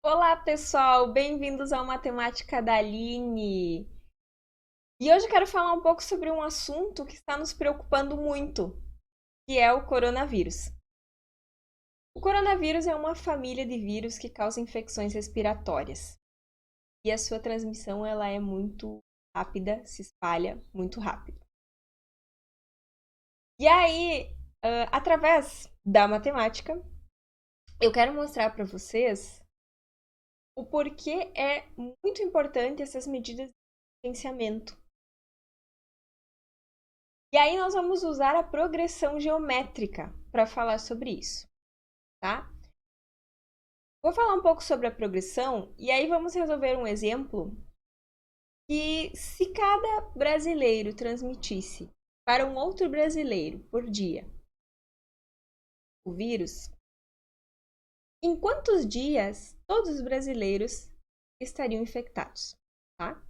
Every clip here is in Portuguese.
Olá, pessoal! Bem-vindos ao Matemática da Aline! E hoje eu quero falar um pouco sobre um assunto que está nos preocupando muito, que é o coronavírus. O coronavírus é uma família de vírus que causa infecções respiratórias. E a sua transmissão ela é muito rápida, se espalha muito rápido. E aí, através da matemática, eu quero mostrar para vocês o porquê é muito importante essas medidas de distanciamento. E aí nós vamos usar a progressão geométrica para falar sobre isso, tá? Vou falar um pouco sobre a progressão e aí vamos resolver um exemplo que se cada brasileiro transmitisse para um outro brasileiro por dia o vírus, em quantos dias todos os brasileiros estariam infectados, tá?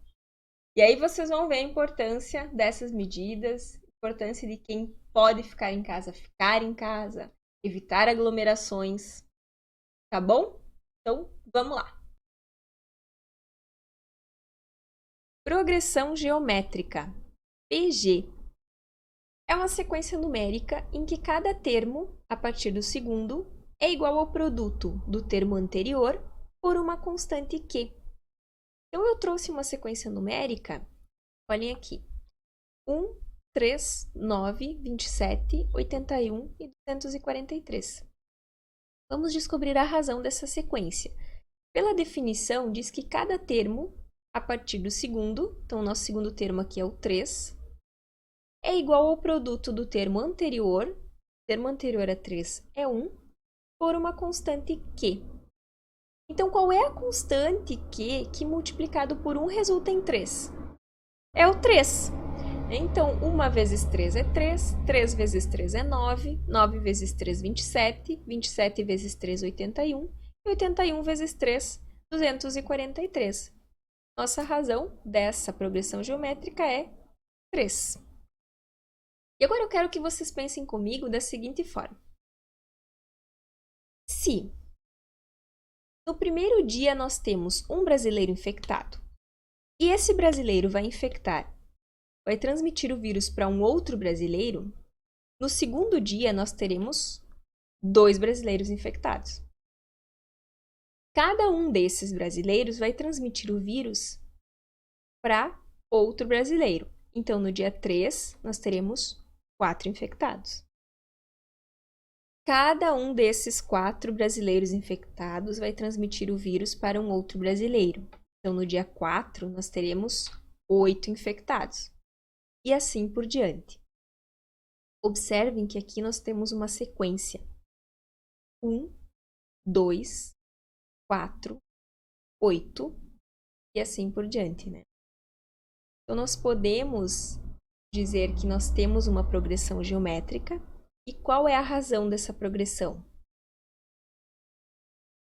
E aí vocês vão ver a importância dessas medidas, a importância de quem pode ficar em casa, evitar aglomerações, tá bom? Então, vamos lá. Progressão geométrica, PG, é uma sequência numérica em que cada termo, a partir do segundo, é igual ao produto do termo anterior por uma constante Q. Então, eu trouxe uma sequência numérica, olhem aqui, 1, 3, 9, 27, 81 e 243. Vamos descobrir a razão dessa sequência. Pela definição, diz que cada termo, a partir do segundo, então o nosso segundo termo aqui é o 3, é igual ao produto do termo anterior a 3 é 1, por uma constante Q. Então, qual é a constante Q que multiplicado por 1 resulta em 3? É o 3. Então, 1 vezes 3 é 3, 3 vezes 3 é 9, 9 vezes 3, 27, 27 vezes 3, 81, e 81 vezes 3, 243. Nossa razão dessa progressão geométrica é 3. E agora eu quero que vocês pensem comigo da seguinte forma. Se no primeiro dia nós temos um brasileiro infectado, e esse brasileiro vai transmitir o vírus para um outro brasileiro, no segundo dia nós teremos 2 brasileiros infectados. Cada um desses brasileiros vai transmitir o vírus para outro brasileiro. Então, no dia 3, nós teremos 4 infectados. Cada um desses 4 brasileiros infectados vai transmitir o vírus para um outro brasileiro. Então, no dia 4, nós teremos 8 infectados. E assim por diante. Observem que aqui nós temos uma sequência. 1, 2, 4, 8 e assim por diante, né? Então, nós podemos dizer que nós temos uma progressão geométrica. E qual é a razão dessa progressão?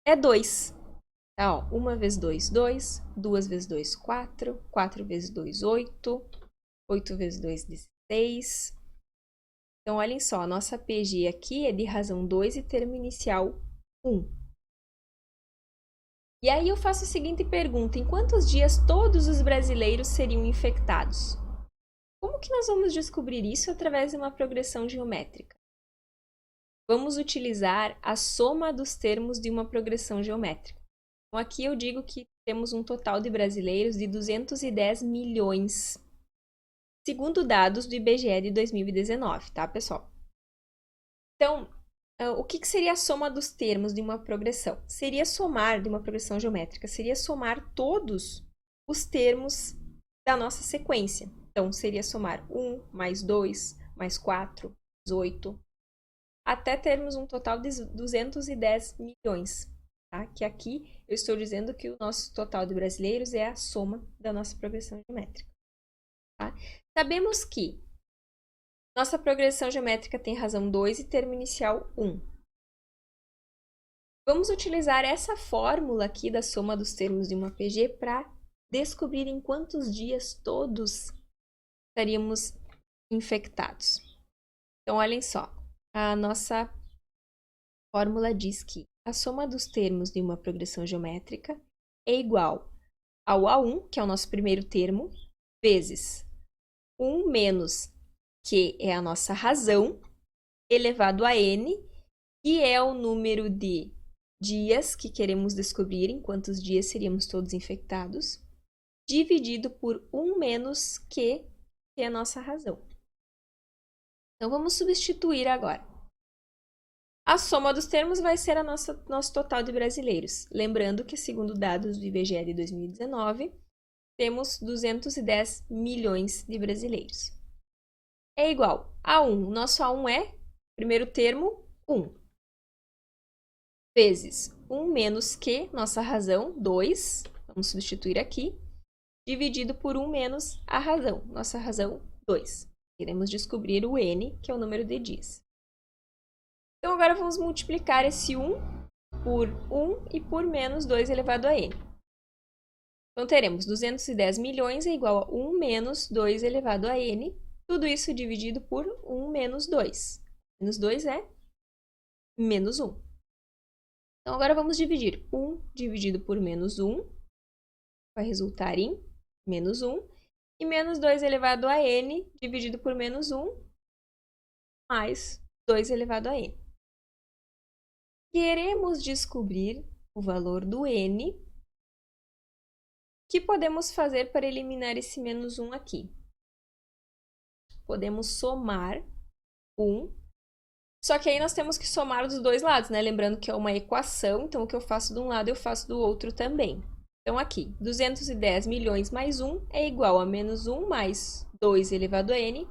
É 2. Tá, ó, 1 vezes 2, 2. 2 vezes 2, 4. 4 vezes 2, 8. 8 vezes 2, 16. Então, olhem só, a nossa PG aqui é de razão 2 e termo inicial 1. E aí eu faço a seguinte pergunta: em quantos dias todos os brasileiros seriam infectados? Como que nós vamos descobrir isso através de uma progressão geométrica? Vamos utilizar a soma dos termos de uma progressão geométrica. Então, aqui eu digo que temos um total de brasileiros de 210 milhões, segundo dados do IBGE de 2019, tá, pessoal? Então, o que seria a soma dos termos de uma progressão? Seria somar, de uma progressão geométrica, seria somar todos os termos da nossa sequência. Então, seria somar 1 mais 2 mais 4 mais 8, até termos um total de 210 milhões. Tá? Que aqui eu estou dizendo que o nosso total de brasileiros é a soma da nossa progressão geométrica. Tá? Sabemos que nossa progressão geométrica tem razão 2 e termo inicial 1. Vamos utilizar essa fórmula aqui da soma dos termos de uma PG para descobrir em quantos dias todos estaríamos infectados. Então, olhem só, a nossa fórmula diz que a soma dos termos de uma progressão geométrica é igual ao A1, que é o nosso primeiro termo, vezes 1 menos que é a nossa razão, elevado a n, que é o número de dias que queremos descobrir, em quantos dias seríamos todos infectados, dividido por 1 menos que é a nossa razão. Então, vamos substituir agora. A soma dos termos vai ser nosso total de brasileiros. Lembrando que, segundo dados do IBGE de 2019, temos 210 milhões de brasileiros. É igual a 1. Nosso A1 é, primeiro termo, 1. Vezes 1 menos que, nossa razão, 2. Vamos substituir aqui. Dividido por 1 menos a razão. Nossa razão, 2. Queremos descobrir o n, que é o número de dias. Então, agora vamos multiplicar esse 1 por 1 e por menos 2 elevado a n. Então, teremos 210 milhões é igual a 1 menos 2 elevado a n. Tudo isso dividido por 1 menos 2. Menos 2 é menos 1. Então, agora vamos dividir 1 dividido por menos 1. Vai resultar em menos 1. E menos 2 elevado a n dividido por menos 1 mais 2 elevado a n. Queremos descobrir o valor do n. O que podemos fazer para eliminar esse menos 1 aqui? Podemos somar 1. Só que aí nós temos que somar dos dois lados, né? Lembrando que é uma equação, então o que eu faço de um lado eu faço do outro também. Então, aqui, 210 milhões mais 1 é igual a menos 1 mais 2 elevado a n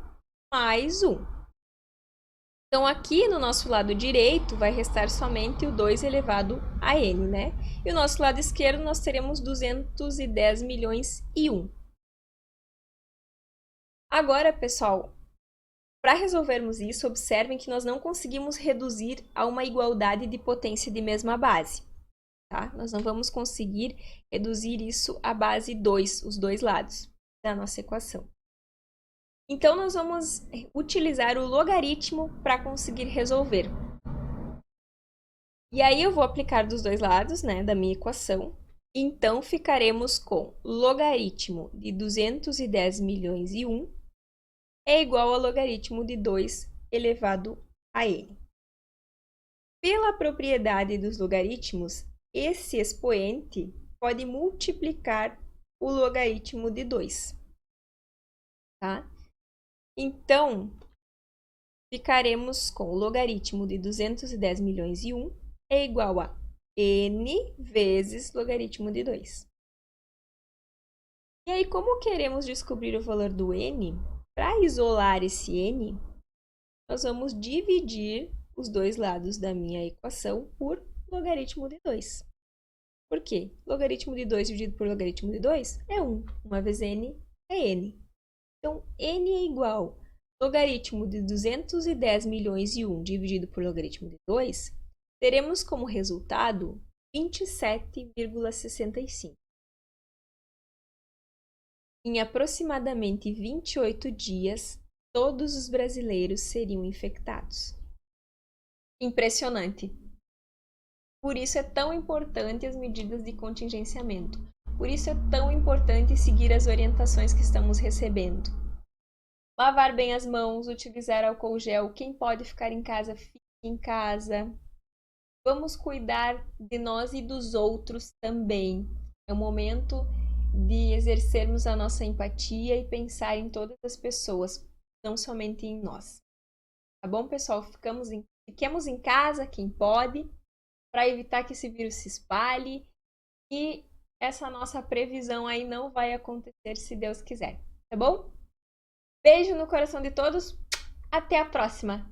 mais 1. Então, aqui no nosso lado direito vai restar somente o 2 elevado a n, né? E o nosso lado esquerdo nós teremos 210 milhões e 1. Agora, pessoal, para resolvermos isso, observem que nós não conseguimos reduzir a uma igualdade de potência de mesma base. Tá? Nós não vamos conseguir reduzir isso à base 2, os dois lados da nossa equação. Então, nós vamos utilizar o logaritmo para conseguir resolver. E aí, eu vou aplicar dos dois lados, né, da minha equação. Então, ficaremos com logaritmo de 210 milhões e 1 é igual ao logaritmo de 2 elevado a n. Pela propriedade dos logaritmos, esse expoente pode multiplicar o logaritmo de 2. Tá? Então, ficaremos com o logaritmo de 210 milhões e 1 é igual a n vezes logaritmo de 2. E aí, como queremos descobrir o valor do n, para isolar esse n, nós vamos dividir os dois lados da minha equação por logaritmo de 2. Por quê? Logaritmo de 2 dividido por logaritmo de 2 é 1. 1 vezes n é n. Então, n é igual a logaritmo de 210 milhões e 1 dividido por logaritmo de 2. Teremos como resultado 27,65. Em aproximadamente 28 dias, todos os brasileiros seriam infectados. Impressionante! Por isso é tão importante as medidas de contingenciamento. Por isso é tão importante seguir as orientações que estamos recebendo. Lavar bem as mãos, utilizar álcool gel. Quem pode ficar em casa, fique em casa. Vamos cuidar de nós e dos outros também. É o momento de exercermos a nossa empatia e pensar em todas as pessoas, não somente em nós. Tá bom, pessoal? Fiquemos em casa, quem pode, para evitar que esse vírus se espalhe e essa nossa previsão aí não vai acontecer se Deus quiser, tá bom? Beijo no coração de todos, até a próxima!